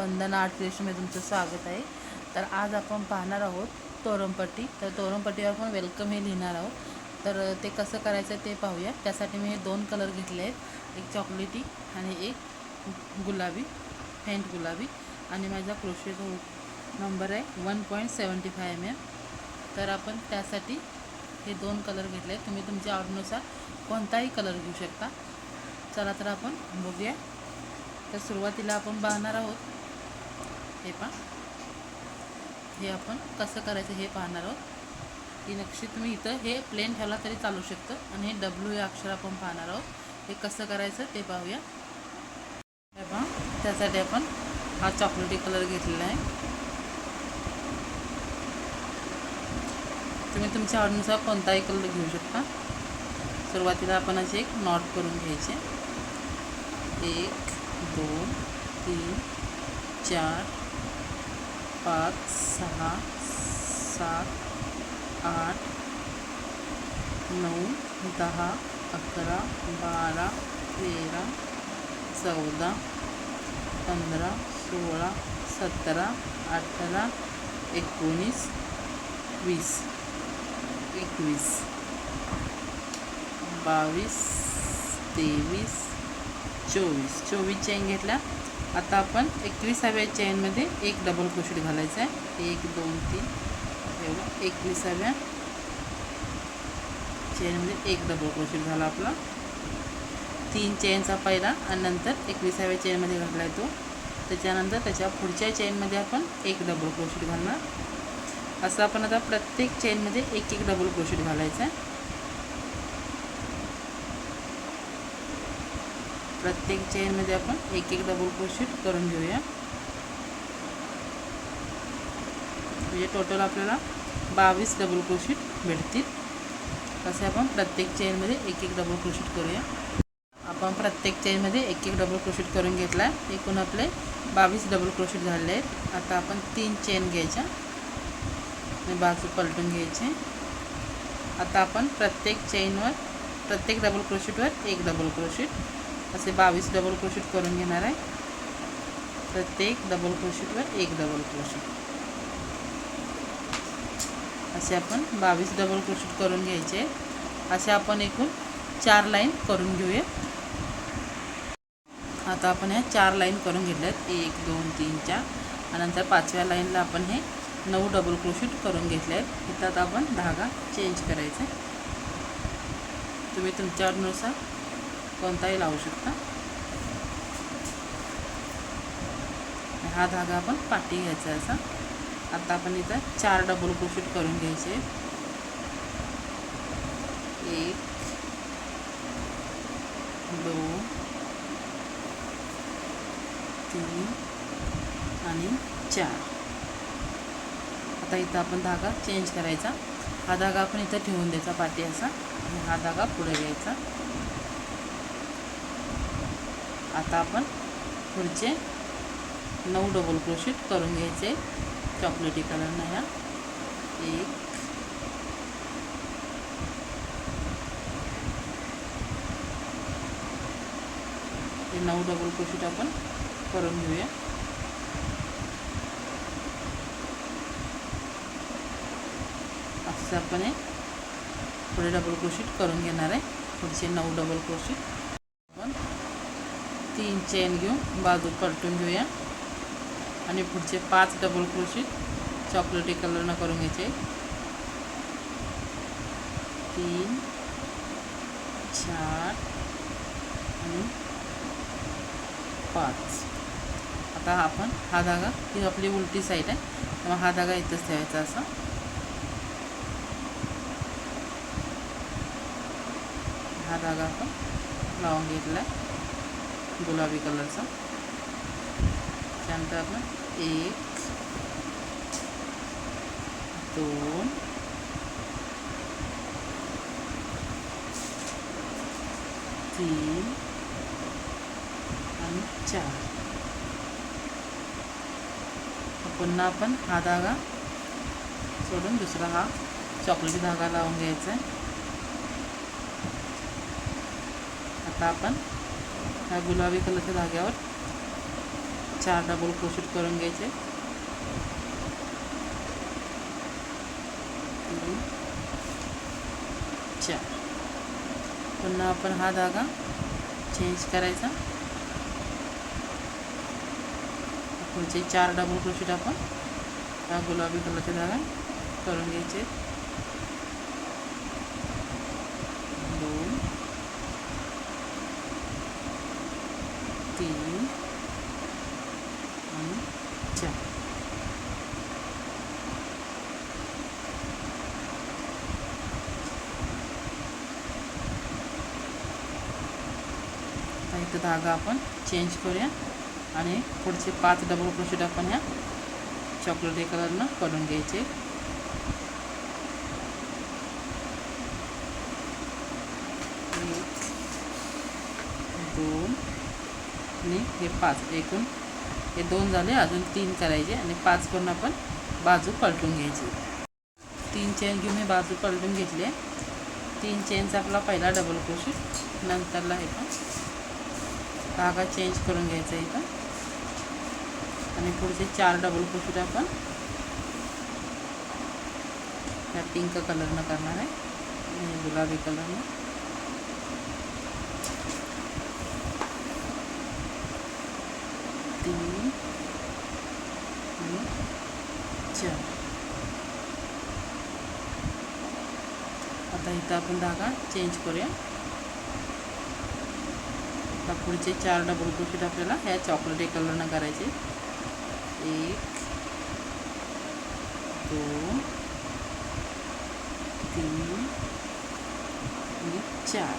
वंदना art क्रिएशनमध्ये तुमचं स्वागत आहे। तर आज आपण पाहणार आहोत तोरणपट्टी। तर तोरणपट्टीवर आपण वेलकम हे लिहिणार आहोत। तर ते कसं करायचं ते पाहूया। त्यासाठी मी हे दोन कलर घेतले आहेत, एक चॉकलेटी आणि एक गुलाबी, फेंट गुलाबी, आणि माझा क्रोशेचा नंबर आहे 1.75 mm। तर आपण त्यासाठी हे दोन कलर घेतले आहेत। तुम्ही तुमच्या आवडीनुसार कोणताही कलर घेऊ शकता। चला तर आपण बघूया। तर सुरुवातीला आपण पाहणार आहोत हे पहा, हे आपण कसं करायचं हे पाहणार आहोत। ही नक्षी तुम्ही इथं हे प्लेन ठेवला तरी चालू शकतं, आणि हे W हे अक्षर आपण पाहणार आहोत। हे कसं करायचं ते पाहूया। हे पहा, त्यासाठी आपण हा चॉकलेटी कलर घेतलेला आहे। तुम्ही तुमच्या आवडीनुसार कोणताही कलर घेऊ शकता। सुरुवातीला आपण असे एक नॉट करून घ्यायचे। 1 2 3 4 5 6 7 8 9 10 11 12 13 14 15 16 17 18 19 20 21 22 23 24 चेन घेतल्या। आता आपण 21व्या चेनमध्ये एक डबल क्रोशेट घालायचा आहे। 1 2 3 एवढा 21व्या चेनमध्ये एक डबल क्रोशेट झाला आपला। 3 चेनचा पहिला, आणि नंतर 21व्या चेनमध्ये घातला तो। त्याच्यानंतर त्याच्या पुढच्या चेनमध्ये आपण एक डबल क्रोशेट घालणार। असं आपण आता प्रत्येक चेनमध्ये एक एक डबल क्रोशेट घालायचा आहे। प्रत्येक चेनमध्ये आपण एक एक डबल क्रोशेट करून घेऊया। म्हणजे टोटल आपल्याला 22 डबल क्रोशेट भेटतील। असे आपण प्रत्येक चेनमध्ये एक एक डबल क्रोशेट करूया। आपण प्रत्येक चेनमध्ये एक एक डबल क्रोशेट करून घेतला आहे। एकूण आपले 22 डबल क्रोशेट झाले आहेत। आता आपण 3 चेन घ्यायच्या आणि बाजू पलटून घ्यायचे। आता आपण प्रत्येक चेनवर, प्रत्येक डबल क्रोशेटवर एक डबल क्रोशेट, असे 22 डबल क्रोशेट करून घेणार आहे। प्रत्येक डबल क्रोशेटवर एक डबल क्रोशेट, असे आपण 22 डबल क्रोशेट करून घ्यायचे। असे आपण एकूण 4 लाईन करून घेऊया। आता आपण ह्या 4 लाईन करून घेतल्यात, 1 2 3 4, आणि नंतर 5व्या लाईनला आपण हे 9 डबल क्रोशेट करून घेतले आहेत। इथं आता आपण धागा चेंज करायचा आहे। तुम्ही तुमच्या आवडीनुसार कोणताही लावू शकता। हा धागा आपण पाठी घ्यायचा असा। आता आपण इथं 4 डबल क्रोशेट करून घ्यायचे। 1 2 3 आणि 4। आता इथं आपण धागा चेंज करायचा। हा धागा आपण इथं ठेवून द्यायचा पाठी असा, आणि हा धागा पुढे घ्यायचा। आता आपण पुढचे 9 डबल क्रोशेट करून घ्यायचे चॉकलेटी कलरनं। ह्या 1 हे 9 डबल क्रोशेट आपण करून घेऊया। असं आपण हे पुढे डबल क्रोशेट करून घेणार आहे। पुढचे 9 डबल क्रोशेट आपण 3 चेन घेऊन बाजू पलटून घेऊया, आणि पुढचे 5 डबल क्रोशेट चॉकलेटी कलरनं करून घ्यायचे। 3 4 आणि 5। आता आपण हा धागा, ही आपली उलटी साईड आहे, तेव्हा हा धागा इथंच ठेवायचा असा। हा धागा आपण लावून घेतला आहे गुलाबी कलरचा। त्यानंतर आपण 1 2 3 आणि 4। पुन्हा आपण हा धागा सोडून दुसरा हा चॉकलेटी धागा लावून घ्यायचा आहे। आता आपण ह्या गुलाबी कलरच्या धाग्यावर 4 डबल क्रोशेट करून घ्यायचे. 3 4. पुन्हा आपण हा धागा चेंज करायचा. पुढचे 4 डबल क्रोशेट आपण हा गुलाबी कलरचा धागा करून घ्यायचे. 2 3 आणि 4. आता इथं धागा आपण चेंज करूया आणि पुढचे 5 डबल क्रोशेट आपण ह्या चॉकलेटी कलरनं करून घ्यायचे. 1 2 आणि हे 5. एकूण हे 2 झाले, अजून 3 करायचे आणि 5 करून आपण बाजू पलटून घ्यायची. 3 चेन घेऊन मी बाजू पलटून घेतली. 3 चेनचा आपला पहिला डबल क्रोशेट, नंतरला हे पण धागा चेंज करून घ्यायचा इथं आणि पुढचे 4 डबल क्रोशेट आपण या पिंक कलरनं करणार आहे आणि गुलाबी कलरनं. 3 आणि 4. आता इथं आपण धागा चेंज करूया. आता पुढचे 4 डबल क्रोशेट आपल्याला ह्या चॉकलेटी कलरनं करायचे. 1 2 3 आणि 4.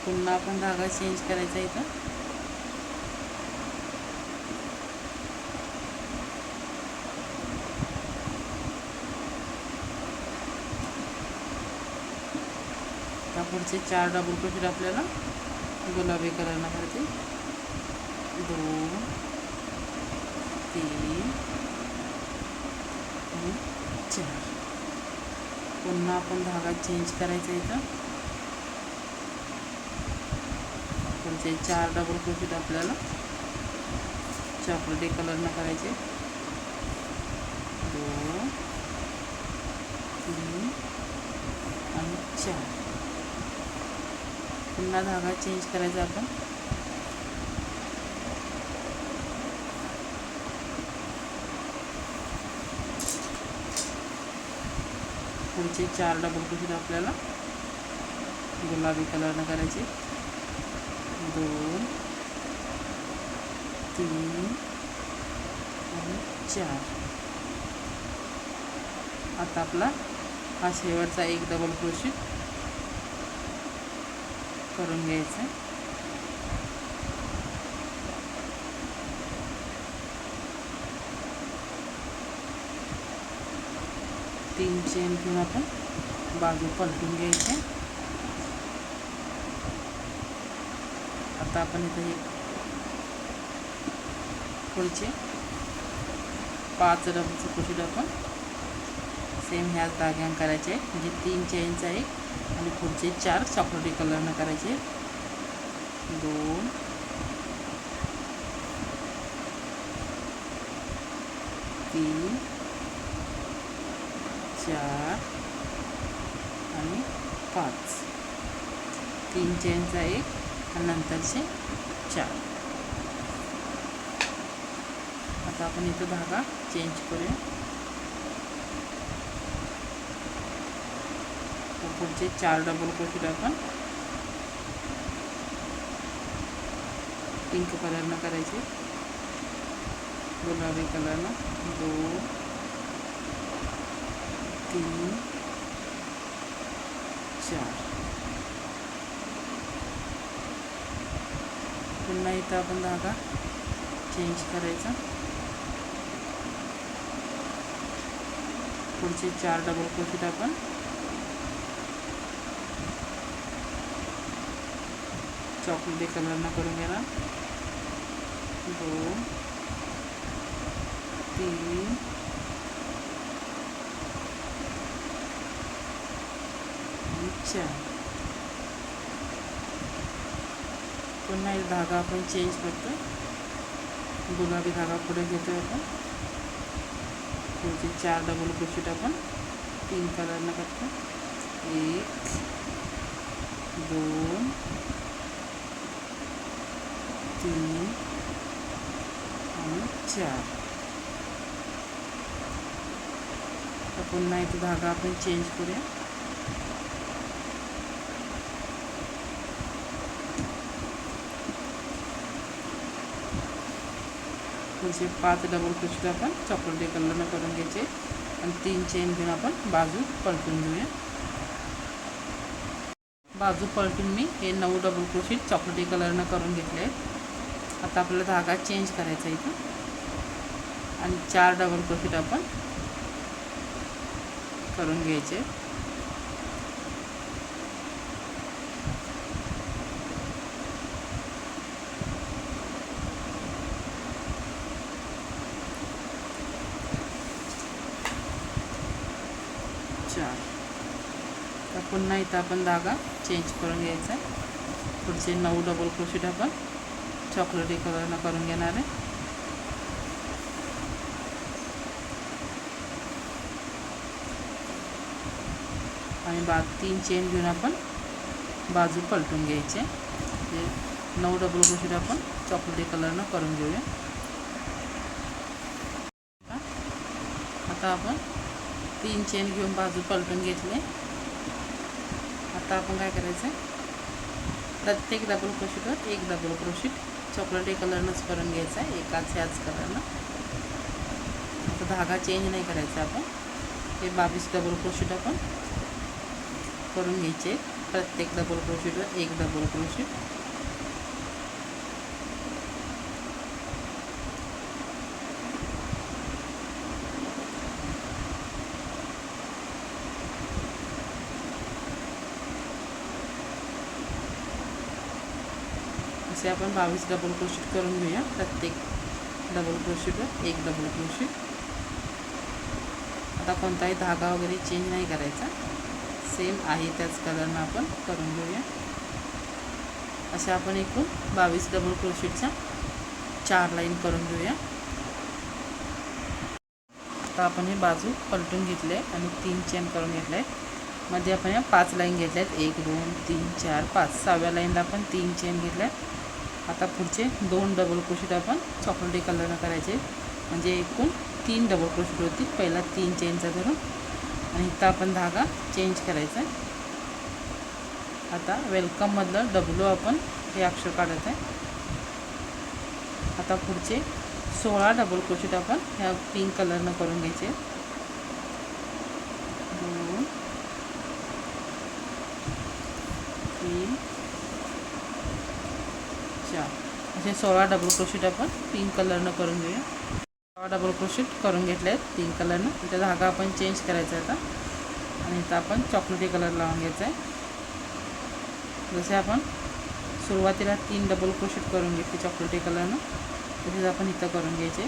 पुन्हा आपण धागा चेंज करायचा इथं. आता पुढचे 4 डबल क्रोशेट आपल्याला गुलाबी कलरनं करायचे. 2 3 आणि 4. पुन्हा आपण धागा चेंज करायचा इथं. पुढचे 4 डबल क्रोशेट आपल्याला चॉकलेटी कलरनं करायचे. 2 3 आणि 4. पुन्हा धागा चेंज करायचा आपण. पुढचे 4 डबल क्रोशेट आपल्याला गुलाबी कलरनं करायचे. 2 3 आणि 4. आता आपला हा शेवटचा एक डबल क्रोशेट करून घ्यायचं आहे. तीन चेन घेऊन आपण बाजू पलटून घ्यायचे. आता आपण इथे पुढचे 5 डबल क्रोशेट आपण सेम ह्याच धाग्यानं करायचे, म्हणजे 3 चेनचा एक आणि पुढचे 4 चॉकलेटी कलरनं करायचे. 2 3 4 आणि 5. 3 चेनचा एक आणि नंतरचे 4. आता आपण इथं धागा चेंज करूया. पुढचे 4 डबल क्रोशेट आपण पिंक कलरनं करायचे. गुलाबी कलरनं. 2 3 4. पुन्हा इथं आपण धागा चेंज करायचा. पुढचे 4 डबल क्रोशेट आपण चॉकलेटी कलरनं करून घेणार. 2 3 आणि 4. पुन्हा एक धागा आपण चेंज करतो. गुलाबी धागा पुढे घेतो आपण, पुढचे 4 डबल क्रोशेट आपण पिंक कलरनं करतो. 1 2 3 आणि 4. तर पुन्हा इथे धागा आपण चेंज करूया. पुढचे 5 डबल क्रोशेट आपण चॉकलेटी कलरनं करून घ्यायचे आणि 3 चेन घेऊन आपण बाजू पलटून घेऊया. बाजू पलटून मी हे 9 डबल क्रोशेट चॉकलेटी कलरनं करून घेतले आहेत. आता आपल्याला धागा चेंज करायचा इथं आणि 4 डबल क्रोशेट आपण करून घ्यायचे. तर पुन्हा इथं आपण धागा चेंज करून घ्यायचा आहे. पुढचे 9 डबल क्रोशेट आपण चॉकलेटी कलरनं करून घेणार आहे. आणि 3 चेन घेऊन आपण बाजू पलटून घ्यायचे. 9 डबल क्रोशेट आपण चॉकलेटी कलरनं करून घेऊया. आता आपण 3 चेन घेऊन बाजू पलटून घेतले. आता आपण काय करायचं आहे, प्रत्येक डबल क्रोशेटवर 1 डबल क्रोशेट चॉकलेटी कलरनंच करून घ्यायचा आहे, ह्याच कलरनं. आता धागा चेंज नाही करायचा आपण. हे 22 डबल क्रोशेट आपण करून घ्यायचे. प्रत्येक डबल क्रोशेटवर 1 डबल क्रोशेट. असे आपण 22 डबल क्रोशेट करून घेऊया. प्रत्येक डबल क्रोशेटवर 1 डबल क्रोशेट. आता कोणताही धागा वगैरे चेंज नाही करायचा, सेम आहे त्याच कलरनं आपण करून घेऊया. अशा आपण एकूण 22 डबल क्रोशेटच्या 4 लाईन करून घेऊया. आता आपण हे बाजू पलटून घेतले आणि 3 चेन करून घेतले. मध्ये आपण या 5 लाईन घेतल्या आहेत. 1 2 3 4 5. 6व्या लाईनला आपण 3 चेन घेतल्या. आता पुढचे 2 डबल क्रोशेट आपण चॉकलेटी कलरनं करायचे, म्हणजे एकूण 3 डबल क्रोशेट होतील. पहिला 3 चेनचा धरून आणि इथं आपण धागा चेंज करायचा आहे. आता वेलकममधलं डब्ल्यू आपण हे अक्षर काढत आहे. आता पुढचे 16 डबल क्रोशेट आपण ह्या पिंक कलरनं करून घ्यायचे. 2 3 4 असे 16 डबल क्रोशेट आपण पिंक कलरनं करून घेऊया. 16 डबल क्रोशेट करून घेतले आहेत पिंक कलरनं. इथं धागा आपण चेंज करायचा आहे आता आणि इथं आपण चॉकलेटी कलर लावून घ्यायचा आहे. जसे आपण सुरुवातीला 3 डबल क्रोशेट करून घेतले चॉकलेटी कलरनं, तसेच आपण इथं करून घ्यायचे.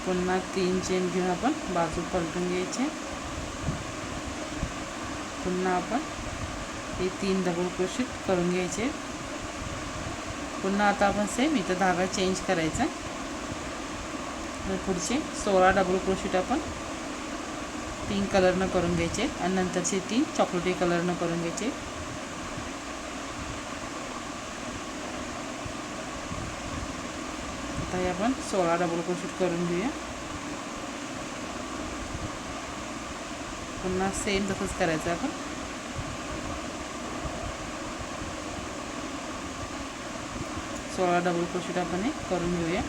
पुन्हा 3 चेन घेऊन आपण बाजू पलटून घ्यायचे. पुन्हा आपण हे 3 डबल क्रोशेट करून घ्यायचे. पुन्हा आता आपण सेम इथं धागा चेंज करायचा आणि पुढचे 16 डबल क्रोशेट आपण पिंक कलरनं करून घ्यायचे आणि नंतरचे 3 चॉकलेटी कलरनं करून घ्यायचे. आता हे आपण 16 डबल क्रोशेट करून घेऊया. पुन्हा सेम तसंच करायचं आपण. सोळा डबल क्रोशेट आपण हे करून घेऊया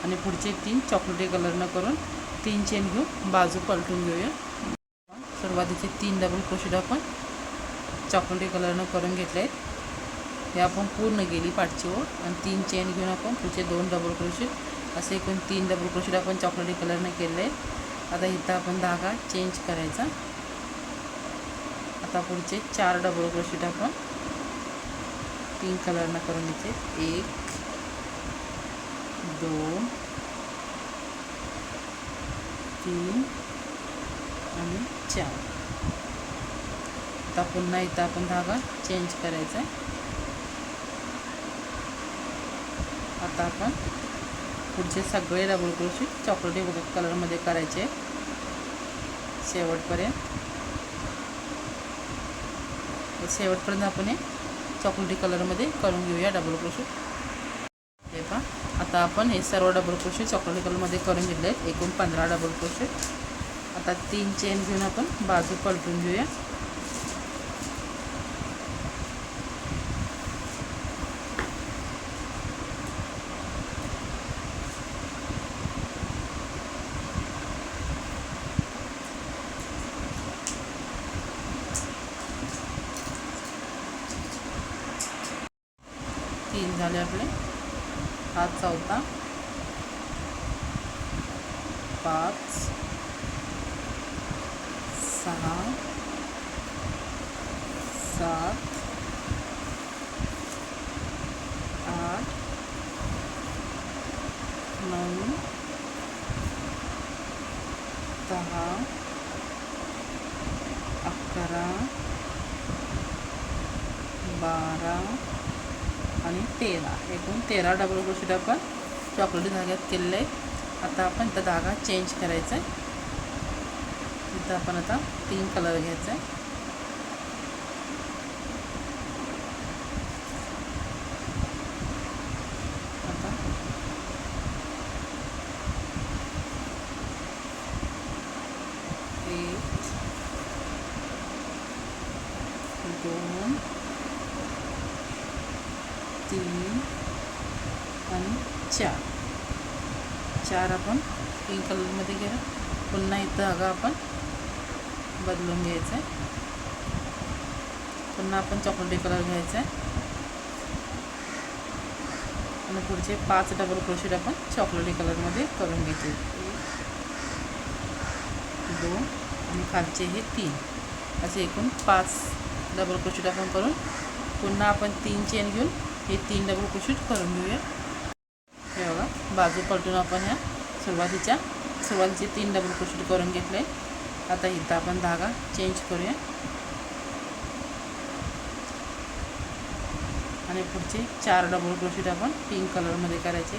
आणि पुढचे 3 चॉकलेटी कलरनं करून 3 चेन घेऊन बाजू पलटून घेऊया. सुरुवातीचे 3 डबल क्रोशेट आपण चॉकलेटी कलरनं करून घेतले आहेत. हे आपण पूर्ण गेली पाठची ओळ आणि 3 चेन घेऊन आपण पुढचे 2 डबल क्रोशेट असे एकूण 3 डबल क्रोशेट आपण चॉकलेटी कलरनं केले आहेत. आता इथं आपण धागा चेंज करायचा. आता पुढचे 4 डबल क्रोशेट आपण पिंक कलरनं करून घ्यायचे. 1 2 3 आणि 4. आता आता पुन्हा इथं आपण धागा चेंज करायचा आहे. आता आपण पुढचे सगळे डबल क्रोशेट चॉकलेटी कलरमध्ये करायचे शेवटपर्यंत आपण हे चॉकलेटी कलरमध्ये करून घेऊया डबल क्रोशेट. हे पहा, आता आपण हे सर्व डबल क्रोशेट चॉकलेटी कलरमध्ये करून घेतले आहेत. एकूण 15 डबल क्रोशेट. आता 3 चेन घेऊन आपण बाजू पलटून घेऊया. तीन झाले आपले. हा चौथा, 5, 6, 7, 8, 9, 10, 11, 12 आणि 13. एकूण 13 डबल क्रोशेट आपण चॉकलेटी धाग्यात केलेले आहे. आता आपण इथं धागा चेंज करायचा आहे. इथं आपण आता 3 कलर घ्यायचा आहे. आता 1, 2, 3 आणि 4 आपण पिंक कलरमध्ये घ्या. पुन्हा इथं धागा आपण बदलून घ्यायचा आहे. पुन्हा आपण चॉकलेटी कलर घ्यायचा आहे आणि पुढचे 5 डबल क्रोशेट आपण चॉकलेटी कलरमध्ये करून घ्यायचे. 2 आणि खालचे हे 3 असे एकूण 5 डबल क्रोशेट आपण करून पुन्हा आपण 3 चेन घेऊन हे 3 डबल क्रोशेट करून घेऊया. हे बघा, बाजू पलटून आपण ह्या सुरुवातीचे 3 डबल क्रोशेट करून घेतले. आता इथं आपण धागा चेंज करूया आणि पुढचे 4 डबल क्रोशेट आपण पिंक कलरमध्ये करायचे.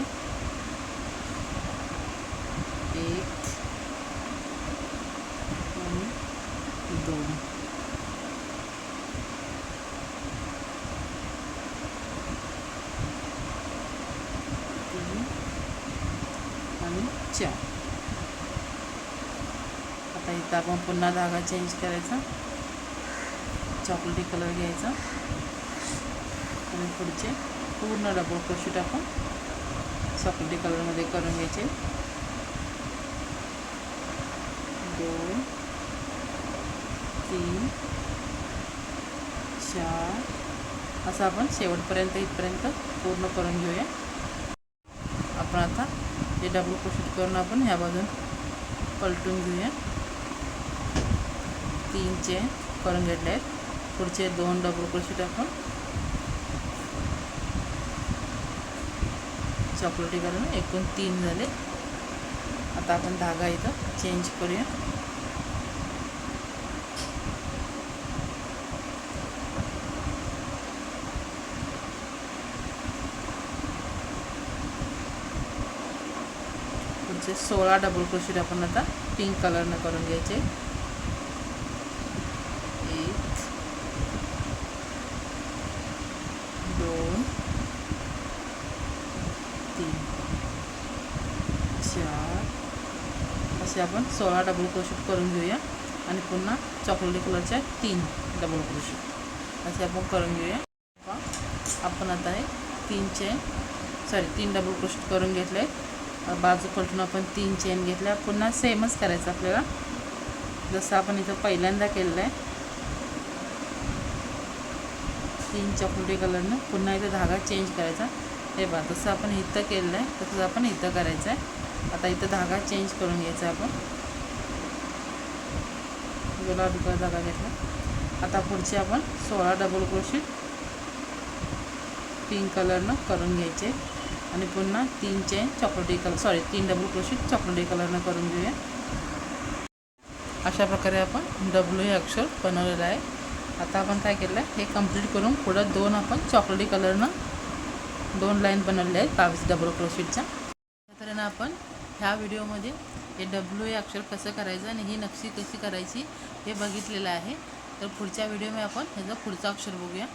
1 आणि 2. आणि 4. आता इथं आपण पुन्हा धागा चेंज करायचा. चॉकलेटी कलर घ्यायचा आणि पुढचे पूर्ण डबल क्रोशेट आपण चॉकलेटी कलरमध्ये करून घ्यायचे. 2, 3, 4 असं आपण शेवटपर्यंत इथपर्यंत पूर्ण करून घेऊया. आपण आता हे डबल क्रोशेट करून आपण ह्या बाजून पलटून घेऊया. 3 चेन करून घेतले आहेत. पुढचे 2 डबल क्रोशेट आपण चॉकलेटी कलर. एकूण 3 झाले. आता आपण धागा इथं चेंज करूया. पुढचे 16 डबल क्रोशेट आपण आता पिंक कलरनं करून घ्यायचे. 1, 2, 3, 4 असे आपण 16 डबल क्रोशेट करून घेऊया आणि पुन्हा चॉकलेटी कलरच्या 3 डबल क्रोशेट असे आपण करून घेऊया. आपण आता हे 3 डबल क्रोशेट करून घेतले. बाजू पलटून आपण 3 चेन घेतल्या. पुन्हा सेमच करायचं आपल्याला जसं आपण इथं पहिल्यांदा केलेलं आहे. 3 चॉकलेटी कलरनं पुन्हा इथं धागा चेंज करायचा. हे बघा, जसं आपण इथं केलेलं आहे तसंच आपण इथं करायचं आहे. आता इथं धागा चेंज करून घ्यायचा. आपण गुलाबी कलर धागा घेतला. आता पुढचे आपण 16 डबल क्रोशेट पिंक कलरनं करून घ्यायचे आणि पुन्हा 3 चेन चॉकलेटी कलर 3 डबल क्रोशेट चॉकलेटी कलरनं करून घेऊया. अशा प्रकारे आपण डब्ल्यू हे अक्षर बनवलेलं आहे आता आपण काय केलं आहे, हे कंप्लीट करून पुढं 2 आपण चॉकलेटी कलरनं 2 लाईन बनवलेल्या आहेत 22 डबल क्रोशेटच्या. त्या तऱ्हेनं आपण ह्या व्हिडिओमध्ये हे W हे अक्षर कसं करायचं आणि ही नक्षी कशी करायची हे बघितलेलं आहे. तर पुढच्या व्हिडिओमध्ये आपण ह्याचा पुढचा अक्षर बघूया.